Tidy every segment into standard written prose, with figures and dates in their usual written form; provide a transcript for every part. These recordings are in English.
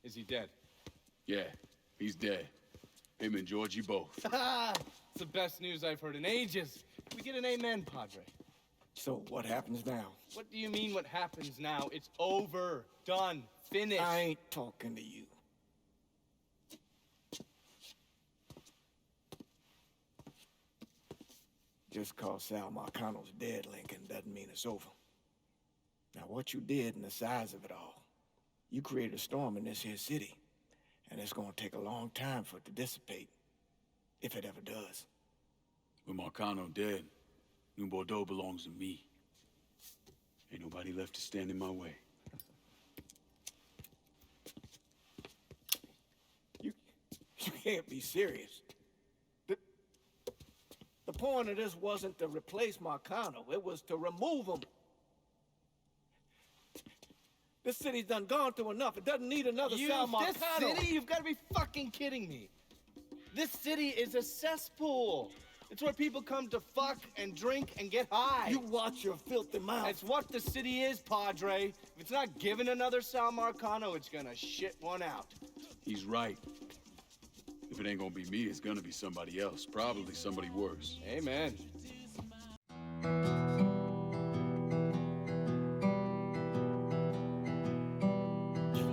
Is he dead? Yeah, he's dead. Him and Giorgi both. It's the best news I've heard in ages. We get an amen, Padre. So what happens now? What do you mean what happens now? It's over. Done. Finished. I ain't talking to you. Just cause Sal Marcano's dead, Lincoln, doesn't mean it's over. Now, what you did and the size of it all, you created a storm in this here city, and it's gonna take a long time for it to dissipate, if it ever does. With Marcano dead, New Bordeaux belongs to me. Ain't nobody left to stand in my way. You can't be serious. The point of this wasn't to replace Marcano, it was to remove him. This city's done gone through enough. It doesn't need another Sal Marcano. This city? You've got to be fucking kidding me. This city is a cesspool. It's where people come to fuck and drink and get high. You watch your filthy mouth. It's what the city is, Padre. If it's not given another Sal Marcano, it's gonna shit one out. He's right. If it ain't gonna be me, it's gonna be somebody else. Probably somebody worse. Amen.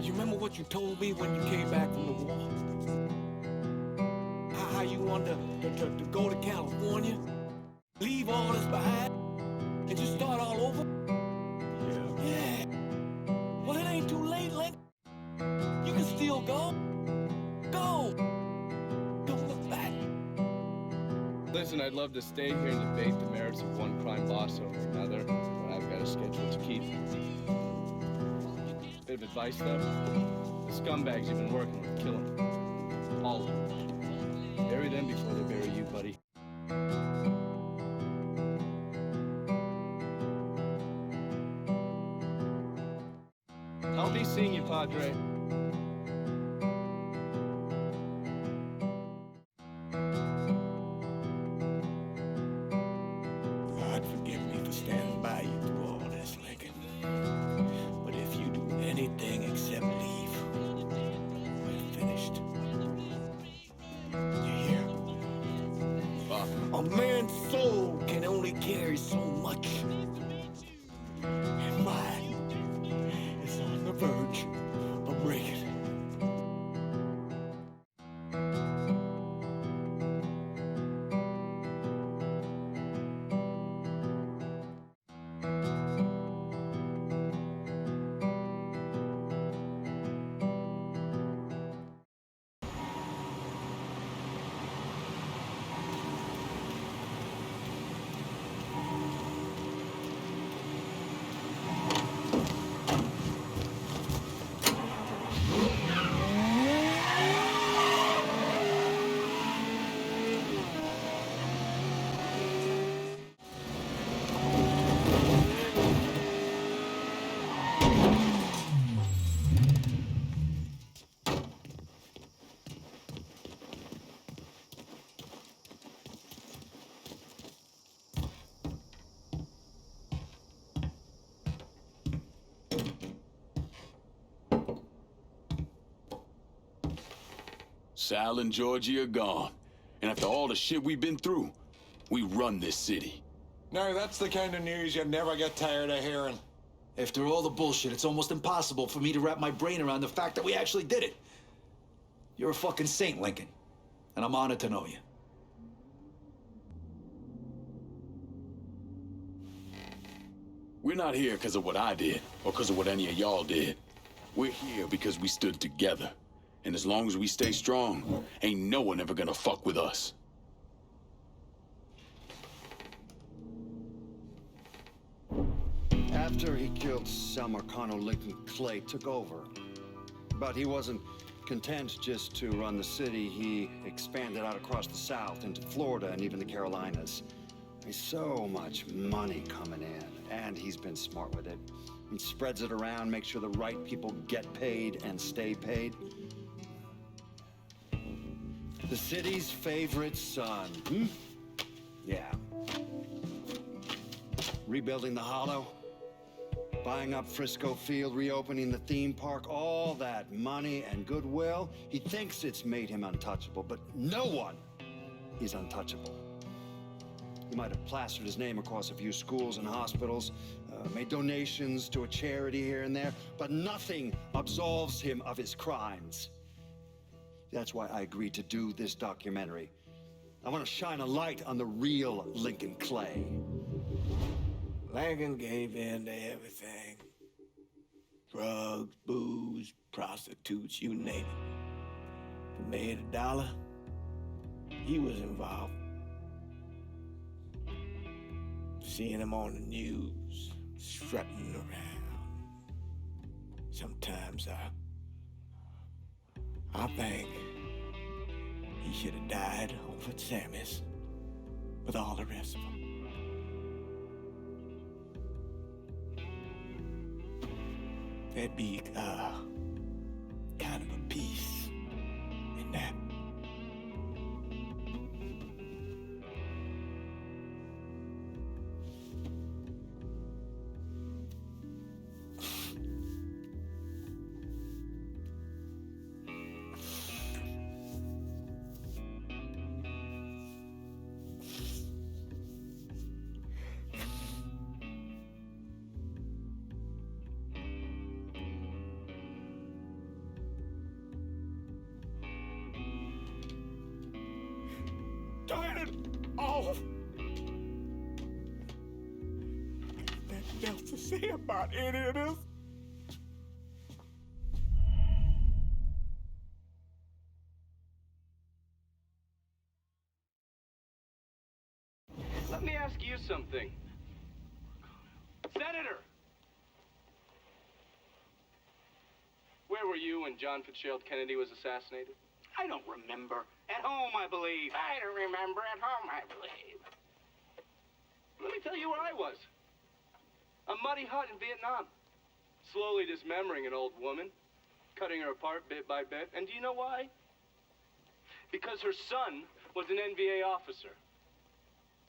You remember what you told me when you came back from the war? How you wanted to go to California, leave all this behind, and just start all over? Yeah. Well, it ain't too late, Lincoln. You can still go. Go. Don't look back. Listen, I'd love to stay here and debate the merits of one crime boss over another, but I've got a schedule to keep. Bit of advice, though. The scumbags you've been working with, kill them. All of them. Bury them before they bury you, buddy. I'll be seeing you, Padre. God forgive me for standing by you through all this, Lincoln. But if you do anything except leave, we're finished. You hear? A man's soul can only carry so much. And mine is on the verge of breaking. Sal and Giorgi are gone. And after all the shit we've been through, we run this city. Now, that's the kind of news you'd never get tired of hearing. After all the bullshit, it's almost impossible for me to wrap my brain around the fact that we actually did it. You're a fucking saint, Lincoln. And I'm honored to know you. We're not here because of what I did, or because of what any of y'all did. We're here because we stood together. And as long as we stay strong, ain't no one ever gonna fuck with us. After he killed Sal Marcano, Lincoln Clay took over. But he wasn't content just to run the city, he expanded out across the South into Florida and even the Carolinas. There's so much money coming in, and he's been smart with it. He spreads it around, makes sure the right people get paid and stay paid. The city's favorite son, Yeah. Rebuilding the Hollow, buying up Frisco Field, reopening the theme park, all that money and goodwill. He thinks it's made him untouchable, but no one is untouchable. He might have plastered his name across a few schools and hospitals, made donations to a charity here and there, but nothing absolves him of his crimes. That's why I agreed to do this documentary. I want to shine a light on the real Lincoln Clay. Lincoln gave in to everything. Drugs, booze, prostitutes, you name it. If it made a dollar, he was involved. Seeing him on the news, strutting around. Sometimes I think he should have died over at Sammy's with all the rest of them. There'd be kind of a peace in that. Turn it off! Nothing else to say about any of this. Let me ask you something. Senator! Where were you when John Fitzgerald Kennedy was assassinated? I don't remember. At home, I believe. I don't remember. At home, I believe. Let me tell you where I was. A muddy hut in Vietnam. Slowly dismembering an old woman. Cutting her apart bit by bit. And do you know why? Because her son was an NVA officer.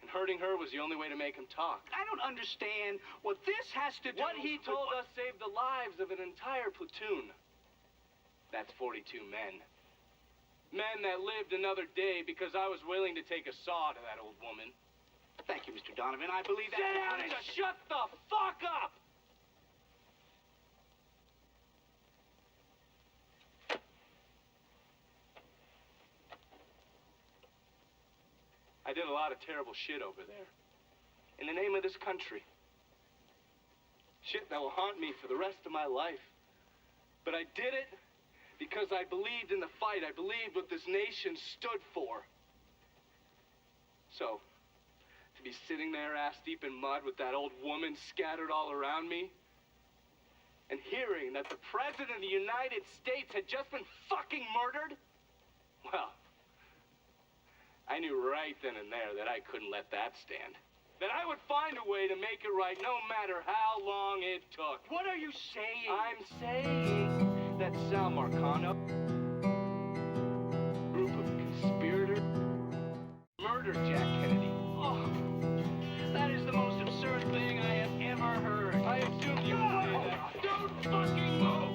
And hurting her was the only way to make him talk. I don't understand what this has to do What he with told us saved the lives of an entire platoon. That's 42 men. Men that lived another day because I was willing to take a saw to that old woman. Thank you, Mr. Donovan. I believe that. Sit down and shut the fuck up! I did a lot of terrible shit over there. In the name of this country. Shit that will haunt me for the rest of my life. But I did it because I believed in the fight. I believed what this nation stood for. So, to be sitting there ass deep in mud with that old woman scattered all around me, and hearing that the President of the United States had just been fucking murdered, well, I knew right then and there that I couldn't let that stand. That I would find a way to make it right no matter how long it took. What are you saying? I'm saying that Sal Marcano, group of conspirators, murdered Jack Kennedy. Oh, that is the most absurd thing I have ever heard. I assume you would say that. Don't fucking move!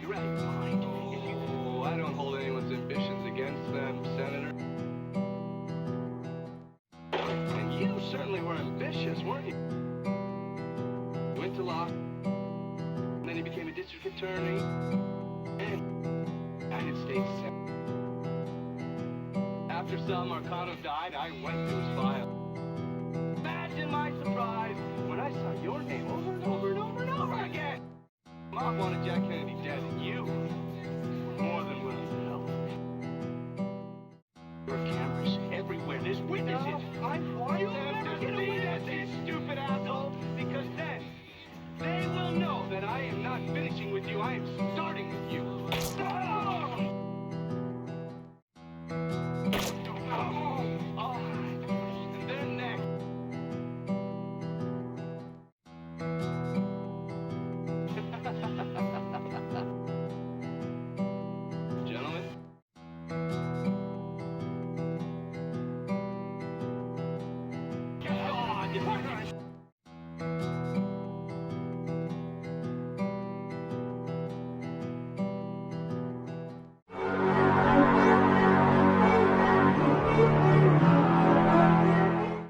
You're out of your mind. If you... Oh, I don't hold anyone's ambitions against them, Senator. And you certainly were ambitious, weren't you? You went to law, and then you became a district attorney, and United States Senator. After Sal Marcano died, I went through his file. Imagine my surprise when I saw your name over and over and over and over again. Mom wanted Jack Kennedy dead, and you were more than willing to help. There are cameras everywhere. There's witnesses. I want them to see that, you stupid asshole, because then finishing with you. I am starting with you.